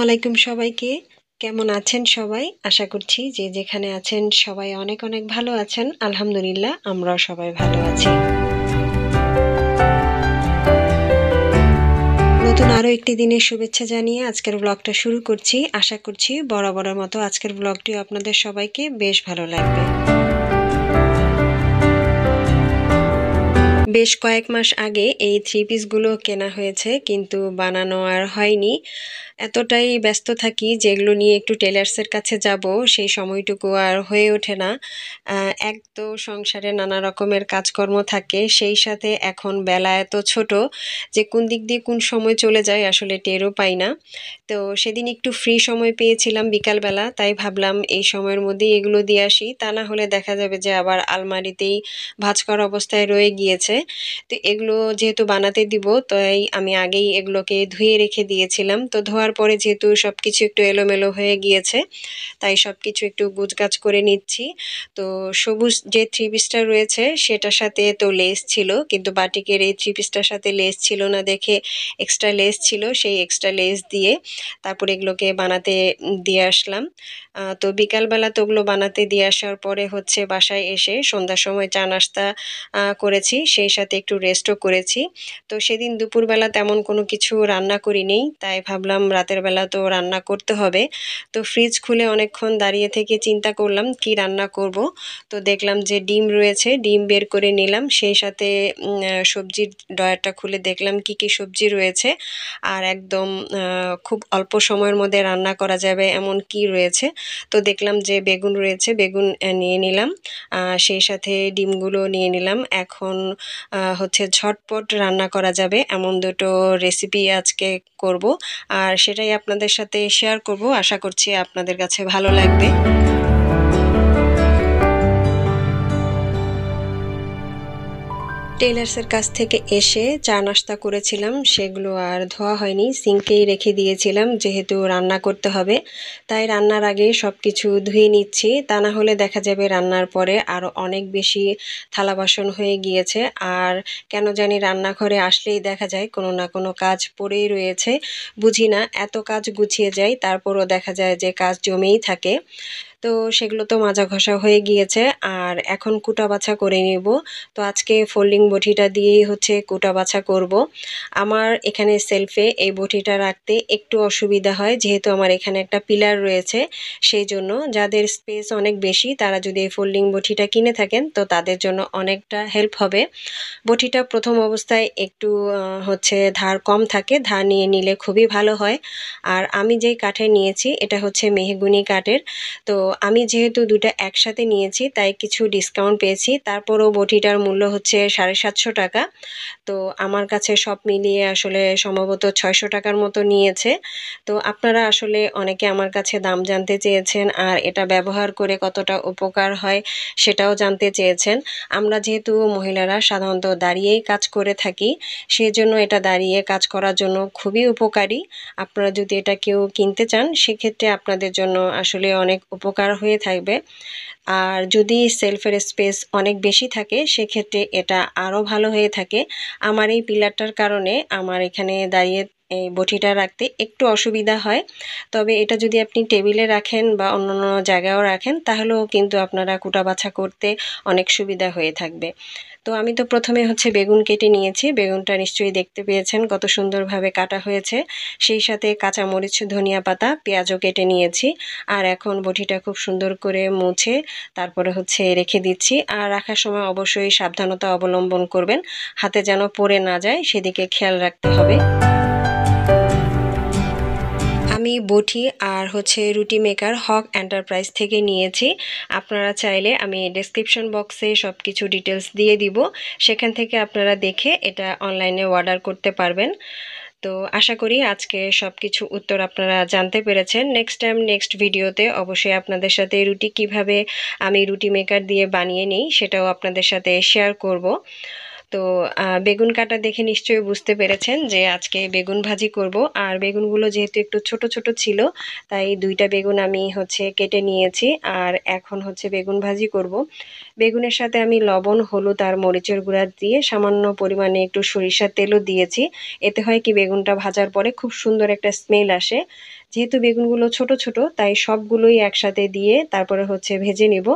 আলাইকুম সবাইকে। কেমন আছেন সবাই? আশা করছি যে যেখানে আছেন সবাই অনেক অনেক ভালো আছেন। আলহামদুলিল্লাহ আমরাও সবাই ভালো আছি। নতুন আরো একটি দিনের শুভেচ্ছা জানিয়ে আজকের ব্লগটা শুরু করছি। আশা করছি বরাবরের মতো আজকের ব্লগটিও আপনাদের সবাইকে বেশ ভালো লাগবে। বেশ কয়েক মাস আগে এই থ্রি পিসগুলো কেনা হয়েছে, কিন্তু বানানো আর হয়নি। এতটাই ব্যস্ত থাকি যেগুলো নিয়ে একটু টেলার্সের কাছে যাব সেই সময়টুকু আর হয়ে ওঠে না। এক তো সংসারে নানা রকমের কাজকর্ম থাকে, সেই সাথে এখন বেলা এত ছোট যে কোন দিক দিয়ে কোন সময় চলে যায় আসলে টেরও পাই না। তো সেদিন একটু ফ্রি সময় পেয়েছিলাম বিকালবেলা, তাই ভাবলাম এই সময়ের মধ্যেই এগুলো দিয়ে আসি, তা না হলে দেখা যাবে যে আবার আলমারিতেই ভাঁজ করা অবস্থায় রয়ে গিয়েছে। তো এগুলো যেহেতু বানাতে দিব, তাই আমি আগেই এগুলোকে ধুয়ে রেখে দিয়েছিলাম। তো ধোয়ার পরে যেহেতু সবকিছু একটু এলোমেলো হয়ে গিয়েছে, তাই সবকিছু একটু গুছগাছ করে নিচ্ছি। তো সবুজ যে থ্রি পিসটা রয়েছে সেটার সাথে তো লেস ছিল, কিন্তু বাটিকের এই থ্রি পিসটার সাথে লেস ছিল না দেখে এক্সট্রা লেস ছিল, সেই এক্সট্রা লেস দিয়ে তারপরে এগুলোকে বানাতে দিয়ে আসলাম। তো বিকালবেলা তো ওগুলো বানাতে দিয়ে আসার পরে হচ্ছে বাসায় এসে সন্ধ্যার সময় চা নাস্তা করেছি, সেই সাথে একটু রেস্টও করেছি। তো সেদিন দুপুরবেলা তেমন কোনো কিছু রান্না করিনি, তাই ভাবলাম রাতের বেলা তো রান্না করতে হবে। তো ফ্রিজ খুলে অনেকক্ষণ দাঁড়িয়ে থেকে চিন্তা করলাম কি রান্না করব। তো দেখলাম যে ডিম রয়েছে, ডিম বের করে নিলাম, সেই সাথে সবজির ড্রয়ারটা খুলে দেখলাম কি কি সবজি রয়েছে, আর একদম খুব অল্প সময়ের মধ্যে রান্না করা যাবে এমন কি রয়েছে। তো দেখলাম যে বেগুন রয়েছে, বেগুন নিয়ে নিলাম, সেই সাথে ডিমগুলো নিয়ে নিলাম। এখন হচ্ছে ঝটপট রান্না করা যাবে এমন দুটো রেসিপি আজকে করব, আর সেটাই আপনাদের সাথে শেয়ার করব। আশা করছি আপনাদের কাছে ভালো লাগবে। টেলার্সের কাছ থেকে এসে চা নাস্তা করেছিলাম, সেগুলো আর ধোয়া হয়নি, সিঙ্কেই রেখে দিয়েছিলাম, যেহেতু রান্না করতে হবে তাই রান্নার আগে সব কিছু ধুয়ে নিচ্ছি, তা না হলে দেখা যাবে রান্নার পরে আরও অনেক বেশি থালা বাসন হয়ে গিয়েছে। আর কেন জানি রান্নাঘরে আসলেই দেখা যায় কোনো না কোনো কাজ পড়েই রয়েছে, বুঝি না এত কাজ গুছিয়ে যায় তারপরও দেখা যায় যে কাজ জমেই থাকে। তো সেগুলো তো মাজা ঘষা হয়ে গিয়েছে, আর এখন কুটা বাছা করে নিব। তো আজকে ফোল্ডিং বটিটা দিয়েই হচ্ছে কুটা বাছা করব। আমার এখানে সেলফে এই বটিটা রাখতে একটু অসুবিধা হয়, যেহেতু আমার এখানে একটা পিলার রয়েছে, সেই জন্য যাদের স্পেস অনেক বেশি তারা যদি এই ফোল্ডিং বটিটা কিনে থাকেন তো তাদের জন্য অনেকটা হেল্প হবে। বটিটা প্রথম অবস্থায় একটু হচ্ছে ধার কম থাকে, ধার নিয়ে নিলে খুবই ভালো হয়। আর আমি যেই কাঠের নিয়েছি এটা হচ্ছে মেহগুনি কাঠের। তো আমি যেহেতু দুটো একসাথে নিয়েছি তাই কিছু ডিসকাউন্ট পেয়েছি, তারপরও বটিটার মূল্য হচ্ছে 750 টাকা। তো আমার কাছে সব মিলিয়ে আসলে সম্ভবত 600 টাকার মতো নিয়েছে। তো আপনারা আসলে অনেকে আমার কাছে দাম জানতে চেয়েছেন, আর এটা ব্যবহার করে কতটা উপকার হয় সেটাও জানতে চেয়েছেন। আমরা যেহেতু মহিলারা সাধারণত দাঁড়িয়েই কাজ করে থাকি, সেজন্য এটা দাঁড়িয়ে কাজ করার জন্য খুবই উপকারী। আপনারা যদি এটা কেউ কিনতে চান সেক্ষেত্রে আপনাদের জন্য আসলে অনেক উপকার হয়ে থাকবে। আর যদি সেলফের স্পেস অনেক বেশি থাকে সেক্ষেত্রে এটা আরও ভালো হয়ে থাকে। আমার এই পিলারটার কারণে আমার এখানে দাঁড়িয়ে এই বটিটা রাখতে একটু অসুবিধা হয়, তবে এটা যদি আপনি টেবিলে রাখেন বা অন্যান্য জায়গায়ও রাখেন তাহলেও কিন্তু আপনারা কুটা বাছা করতে অনেক সুবিধা হয়ে থাকবে। তো আমি তো প্রথমে হচ্ছে বেগুন কেটে নিয়েছি, বেগুনটা নিশ্চয়ই দেখতে পেয়েছেন কত সুন্দরভাবে কাটা হয়েছে, সেই সাথে কাঁচামরিচ, ধনিয়া পাতা, পেঁয়াজও কেটে নিয়েছি। আর এখন বটিটা খুব সুন্দর করে মুছে তারপরে হচ্ছে রেখে দিচ্ছি। আর রাখার সময় অবশ্যই সাবধানতা অবলম্বন করবেন, হাতে যেন পড়ে না যায় সেদিকে খেয়াল রাখতে হবে। আমি বটি আর হচ্ছে রুটি মেকার হক এন্টারপ্রাইজ থেকে নিয়েছি। আপনারা চাইলে আমি ডেসক্রিপশন বক্সে সব কিছু ডিটেলস দিয়ে দিব, সেখান থেকে আপনারা দেখে এটা অনলাইনে অর্ডার করতে পারবেন। তো আশা করি আজকে সব কিছু উত্তর আপনারা জানতে পেরেছেন। নেক্সট টাইম নেক্সট ভিডিওতে অবশ্যই আপনাদের সাথে রুটি কিভাবে আমি রুটি মেকার দিয়ে বানিয়ে নিই সেটাও আপনাদের সাথে শেয়ার করব। তো বেগুন কাটা দেখে নিশ্চয়ই বুঝতে পেরেছেন যে আজকে বেগুন ভাজি করব। আর বেগুনগুলো যেহেতু একটু ছোট ছোট ছিল তাই দুইটা বেগুন আমি হচ্ছে কেটে নিয়েছি, আর এখন হচ্ছে বেগুন ভাজি করব। বেগুনের সাথে আমি লবণ, হলুদ আর মরিচের গুঁড়া দিয়ে সামান্য পরিমাণে একটু সরিষার তেলও দিয়েছি। এতে হয় কি বেগুনটা ভাজার পরে খুব সুন্দর একটা স্মেল আসে, যেহেতু বেগুনগুলো ছোট ছোট তাই সবগুলোই একসাথে দিয়ে তারপরে হচ্ছে ভেজে নিব।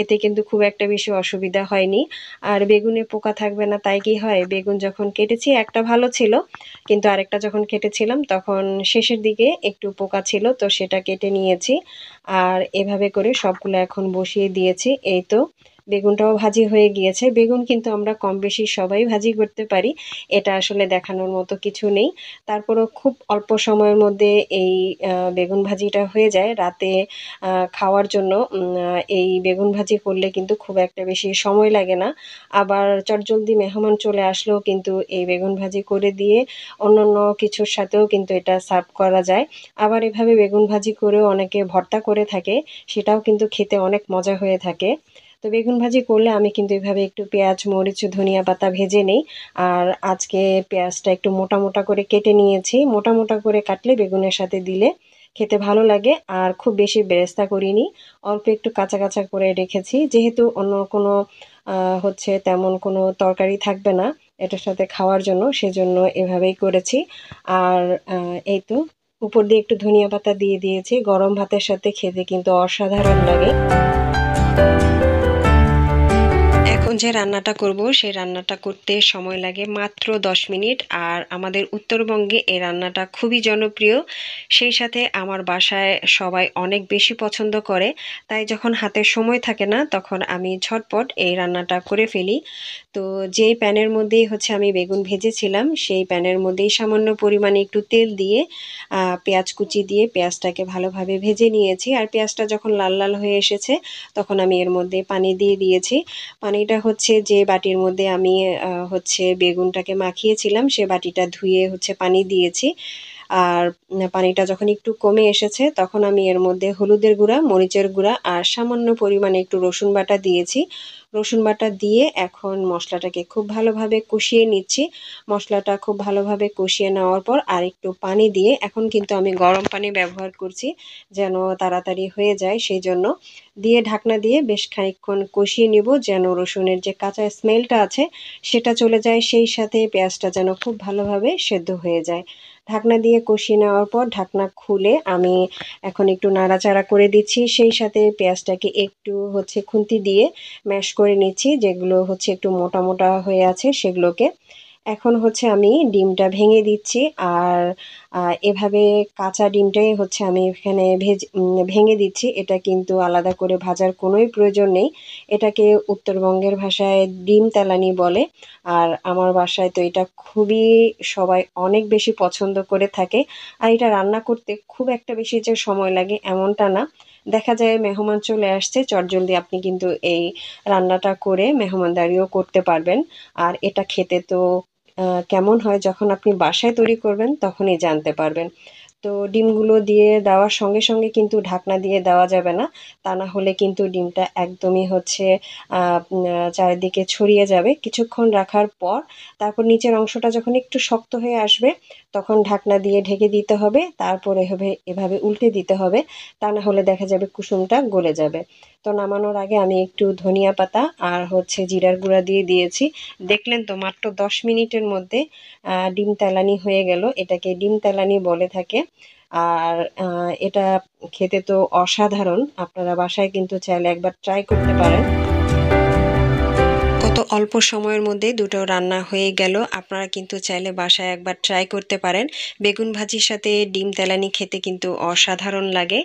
এতে কিন্তু খুব একটা বেশি অসুবিধা হয়নি। আর বেগুনে পোকা থাকবে না তাই কি হয়, বেগুন যখন কেটেছি একটা ভালো ছিল, কিন্তু আরেকটা যখন কেটেছিলাম তখন শেষের দিকে একটু পোকা ছিল, তো সেটা কেটে নিয়েছি। আর এভাবে করে সবগুলো এখন বসিয়ে দিয়েছি। এই তো বেগুনটাও ভাজি হয়ে গিয়েছে। বেগুন কিন্তু আমরা কম বেশি সবাই ভাজি করতে পারি, এটা আসলে দেখানোর মতো কিছু নেই। তারপরও খুব অল্প সময়ের মধ্যে এই বেগুন ভাজিটা হয়ে যায়। রাতে খাওয়ার জন্য এই বেগুন ভাজি করলে কিন্তু খুব একটা বেশি সময় লাগে না। আবার চটজলদি মেহমান চলে আসলেও কিন্তু এই বেগুন ভাজি করে দিয়ে অন্যান্য কিছুর সাথেও কিন্তু এটা সার্ভ করা যায়। আবার এভাবে বেগুন ভাজি করেও অনেকে ভর্তা করে থাকে, সেটাও কিন্তু খেতে অনেক মজা হয়ে থাকে। তো বেগুন ভাজি করলে আমি কিন্তু এভাবে একটু পেঁয়াজ, মরিচ, ধনিয়া পাতা ভেজে নেই। আর আজকে পেঁয়াজটা একটু মোটা মোটা করে কেটে নিয়েছি। মোটা মোটা করে কাটলে বেগুনের সাথে দিলে খেতে ভালো লাগে। আর খুব বেশি বেরেস্তা করিনি, অল্প একটু কাঁচা কাঁচা করে রেখেছি, যেহেতু অন্য কোনো হচ্ছে তেমন কোনো তরকারি থাকবে না এটার সাথে খাওয়ার জন্য, সেজন্য এভাবেই করেছি। আর এই তো উপর দিয়ে একটু ধনিয়া পাতা দিয়ে দিয়েছি। গরম ভাতের সাথে খেতে কিন্তু অসাধারণ লাগে। এখন যে রান্নাটা করব সেই রান্নাটা করতে সময় লাগে মাত্র 10 মিনিট। আর আমাদের উত্তরবঙ্গে এই রান্নাটা খুবই জনপ্রিয়, সেই সাথে আমার বাসায় সবাই অনেক বেশি পছন্দ করে। তাই যখন হাতে সময় থাকে না তখন আমি ঝটপট এই রান্নাটা করে ফেলি। তো যেই প্যানের মধ্যেই হচ্ছে আমি বেগুন ভেজেছিলাম সেই প্যানের মধ্যেই সামান্য পরিমাণে একটু তেল দিয়ে পেঁয়াজ কুচি দিয়ে পেঁয়াজটাকে ভালোভাবে ভেজে নিয়েছি। আর পেঁয়াজটা যখন লাল লাল হয়ে এসেছে তখন আমি এর মধ্যে পানি দিয়ে দিয়েছি। পানিটা হচ্ছে যে বাটির মধ্যে আমি হচ্ছে বেগুনটাকে মাখিয়েছিলাম সে বাটিটা ধুয়ে হচ্ছে পানি দিয়েছি। আর পানিটা যখন একটু কমে এসেছে তখন আমি এর মধ্যে হলুদের গুঁড়া, মরিচের গুঁড়া আর সামান্য পরিমাণে একটু রসুন বাটা দিয়েছি। রসুন বাটা দিয়ে এখন মশলাটাকে খুব ভালোভাবে কষিয়ে নিচ্ছি। মশলাটা খুব ভালোভাবে কষিয়ে নেওয়ার পর আর একটু পানি দিয়ে, এখন কিন্তু আমি গরম পানি ব্যবহার করছি যেন তাড়াতাড়ি হয়ে যায়, সেই জন্য দিয়ে ঢাকনা দিয়ে বেশ খানিকক্ষণ কষিয়ে নিব যেন রসুনের যে কাঁচা স্মেলটা আছে সেটা চলে যায়, সেই সাথে পেঁয়াজটা যেন খুব ভালোভাবে সেদ্ধ হয়ে যায়। ঢাকনা দিয়ে কষিয়ে নেওয়ার পর ঢাকনা খুলে আমি এখন একটু নাড়াচাড়া করে দিচ্ছি, সেই সাথে পেঁয়াজটাকে একটু হচ্ছে খুন্তি দিয়ে ম্যাশ করে নিচ্ছি, যেগুলো হচ্ছে একটু মোটা মোটা হয়ে আছে সেগুলোকে। এখন হচ্ছে আমি ডিমটা ভেঙে দিচ্ছি। আর এভাবে কাঁচা ডিমটাই হচ্ছে আমি এখানে ভেঙে দিচ্ছি। এটা কিন্তু আলাদা করে ভাজার কোনোই প্রয়োজন নেই। এটাকে উত্তরবঙ্গের ভাষায় ডিম তেলানি বলে। আর আমার বাসায় তো এটা খুবই সবাই অনেক বেশি পছন্দ করে থাকে। আর এটা রান্না করতে খুব একটা বেশি যে সময় লাগে এমনটা না। দেখা যায় মেহমান চলে আসছে, চটজলদি আপনি কিন্তু এই রান্নাটা করে মেহমানদারিও করতে পারবেন। আর এটা খেতে তো কেমন হয় যখন আপনি বাসায় তৈরি করবেন তখনই জানতে পারবেন। তো ডিমগুলো দিয়ে দেওয়ার সঙ্গে সঙ্গে কিন্তু ঢাকনা দিয়ে দেওয়া যাবে না, তা না হলে কিন্তু ডিমটা একদমই হচ্ছে চারিদিকে ছড়িয়ে যাবে। কিছুক্ষণ রাখার পর তারপর নিচের অংশটা যখন একটু শক্ত হয়ে আসবে তখন ঢাকনা দিয়ে ঢেকে দিতে হবে, তারপরে এভাবে এভাবে উল্টে দিতে হবে, তা না হলে দেখা যাবে কুসুমটা গলে যাবে। তো নামানোর আগে আমি একটু ধনিয়া পাতা আর হচ্ছে জিরার গুঁড়া দিয়ে দিয়েছি। দেখলেন তো মাত্র 10 মিনিটের মধ্যে ডিম তেলানি হয়ে গেল। এটাকে ডিম তেলানি বলে থাকে। আর এটা খেতে তো অসাধারণ, আপনারা বাসায় কিন্তু চাইলে একবার ট্রাই করতে পারেন। কত অল্প সময়ের মধ্যে দুটো রান্না হয়ে গেল, আপনারা কিন্তু চাইলে বাসায় একবার ট্রাই করতে পারেন। বেগুন ভাজির সাথে ডিম তেলানি খেতে কিন্তু অসাধারণ লাগে।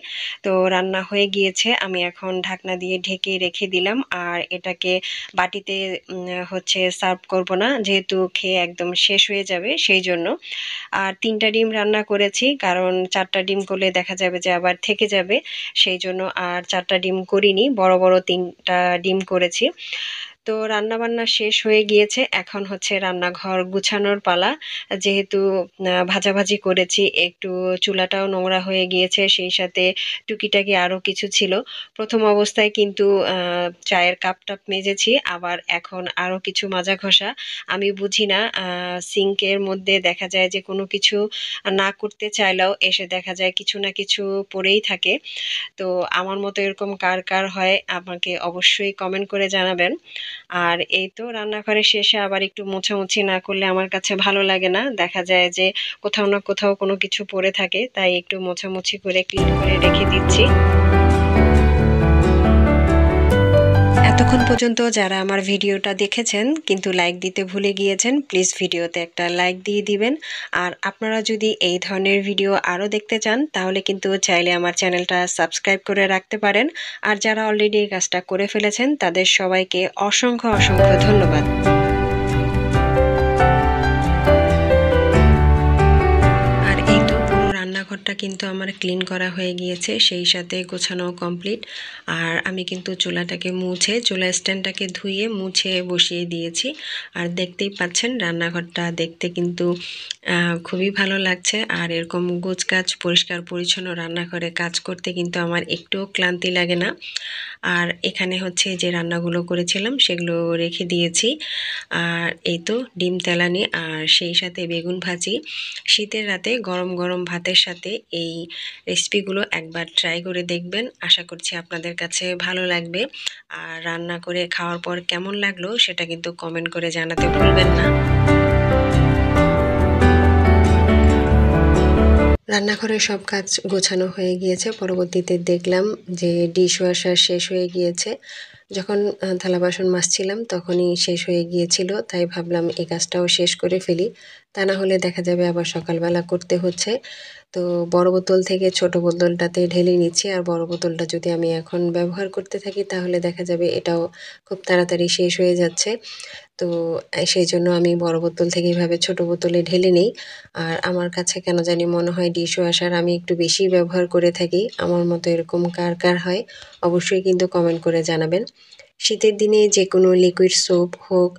তো রান্না হয়ে গিয়েছে, আমি এখন ঢাকনা দিয়ে ঢেকে রেখে দিলাম। আর এটাকে বাটিতে হচ্ছে সার্ভ করব না, যেহেতু খেয়ে একদম শেষ হয়ে যাবে সেই জন্য। আর 3টা ডিম রান্না করেছি, কারণ 4টা ডিম করলে দেখা যাবে যে আবার থেকে যাবে, সেই জন্য আর 4টা ডিম করিনি, বড় বড় 3টা ডিম করেছি। তো রান্না বান্না শেষ হয়ে গিয়েছে, এখন হচ্ছে রান্নাঘর গুছানোর পালা। যেহেতু ভাজাভাজি করেছি একটু চুলাটাও নোংরা হয়ে গিয়েছে, সেই সাথে টুকিটাকি আরো কিছু ছিল। প্রথম অবস্থায় কিন্তু চায়ের কাপ টাপ মেজেছি, আবার এখন আরো কিছু মাজা ঘষা। আমি বুঝি না, সিঙ্কের মধ্যে দেখা যায় যে কোনো কিছু না করতে চাইলেও এসে দেখা যায় কিছু না কিছু পড়েই থাকে। তো আমার মতো এরকম কার কার হয় আমাকে অবশ্যই কমেন্ট করে জানাবেন। আর এই তো রান্নাঘরে শেষে আবার একটু মোছামুছি না করলে আমার কাছে ভালো লাগে না, দেখা যায় যে কোথাও না কোথাও কোনো কিছু পড়ে থাকে, তাই একটু মোছামুছি করে ক্লিন করে রেখে দিচ্ছি। এতক্ষণ পর্যন্ত যারা আমার ভিডিওটা দেখেছেন কিন্তু লাইক দিতে ভুলে গিয়েছেন, প্লিজ ভিডিওতে একটা লাইক দিয়ে দিবেন। আর আপনারা যদি এই ধরনের ভিডিও আরও দেখতে চান তাহলে কিন্তু চাইলে আমার চ্যানেলটা সাবস্ক্রাইব করে রাখতে পারেন। আর যারা অলরেডি এই কাজটা করে ফেলেছেন তাদের সবাইকে অসংখ্য অসংখ্য ধন্যবাদ। আর এই তো পুরো রান্নাঘরটা কিন্তু আমার ক্লিন করা হয়ে গিয়েছে, সেই সাথে গোছানো কমপ্লিট। আর আমি কিন্তু চুলাটাকে মুছে, চুলা স্ট্যান্ডটাকে ধুয়ে মুছে বসিয়ে দিয়েছি। আর দেখতেই পাচ্ছেন রান্নাঘরটা দেখতে কিন্তু খুবই ভালো লাগছে। আর এরকম গোছগাছ পরিষ্কার পরিচ্ছন্ন রান্নাঘরে কাজ করতে কিন্তু আমার একটুও ক্লান্তি লাগে না। আর এখানে হচ্ছে যে রান্নাগুলো করেছিলাম সেগুলো রেখে দিয়েছি। আর এই তো ডিম তেলানি আর সেই সাথে বেগুন ভাজি। শীতের রাতে গরম গরম ভাতের সাথে এই রেসিপিগুলো একবার ট্রাই করে দেখবেন, আশা করছি আপনাদের কাছে ভালো লাগবে। আর রান্না করে খাওয়ার পর কেমন লাগলো সেটা কিন্তু কমেন্ট করে জানাতে ভুলবেন না। রান্নাঘরের সব কাজ গোছানো হয়ে গিয়েছে, পরবর্তীতে দেখলাম যে ডিশ ওয়াশার শেষ হয়ে গিয়েছে। যখন থালা বাসন মাজছিলাম তখনই শেষ হয়ে গিয়েছিল, তাই ভাবলাম এই কাজটাও শেষ করে ফেলি, তা না হলে দেখা যাবে আবার সকালবেলা করতে হচ্ছে। তো বড় বোতল থেকে ছোট বোতলটাতে ঢেলে নিচ্ছি। আর বড় বোতলটা যদি আমি এখন ব্যবহার করতে থাকি তাহলে দেখা যাবে এটাও খুব তাড়াতাড়ি শেষ হয়ে যাচ্ছে। তো সেই জন্য আমি বড় বোতল থেকে এভাবে ছোট বোতলে ঢেলে নেই। আর আমার কাছে কেন জানি মনে হয় ডিশ ওয়াশার আমি একটু বেশি ব্যবহার করে থাকি। আমার মতো এরকম কার কার হয় অবশ্যই কিন্তু কমেন্ট করে জানাবেন। শীতের দিনে যে কোনো লিকুইড সোপ হোক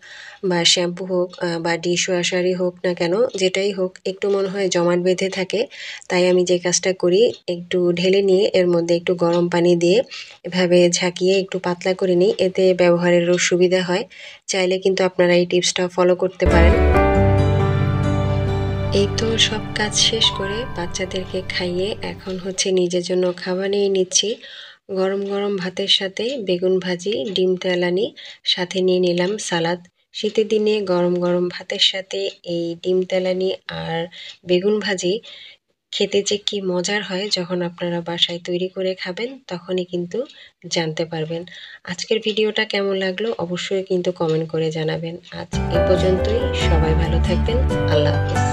বা শ্যাম্পু হোক বা ডিশ ওয়াশারই হোক না কেন, যেটাই হোক একটু মনে হয় জমাট বেঁধে থাকে। তাই আমি যে কাজটা করি, একটু ঢেলে নিয়ে এর মধ্যে একটু গরম পানি দিয়ে এভাবে ঝাঁকিয়ে একটু পাতলা করে নিই, এতে ব্যবহারেরও সুবিধা হয়। চাইলে কিন্তু আপনারা এই টিপসটা ফলো করতে পারেন। এই তো সব কাজ শেষ করে বাচ্চাদেরকে খাইয়ে এখন হচ্ছে নিজের জন্য খাবার নিয়ে নিচ্ছি। গরম গরম ভাতের সাথে বেগুন ভাজি, ডিম তেলানি, সাথে নিয়ে নিলাম সালাদ। শীতের দিনে গরম গরম ভাতের সাথে এই ডিম তেলানি আর বেগুন ভাজি খেতে যে কি মজার হয় যখন আপনারা বাসায় তৈরি করে খাবেন তখনই কিন্তু জানতে পারবেন। আজকের ভিডিওটা কেমন লাগলো অবশ্যই কিন্তু কমেন্ট করে জানাবেন। আজ এ পর্যন্তই, সবাই ভালো থাকবেন। আল্লাহ হাফেজ।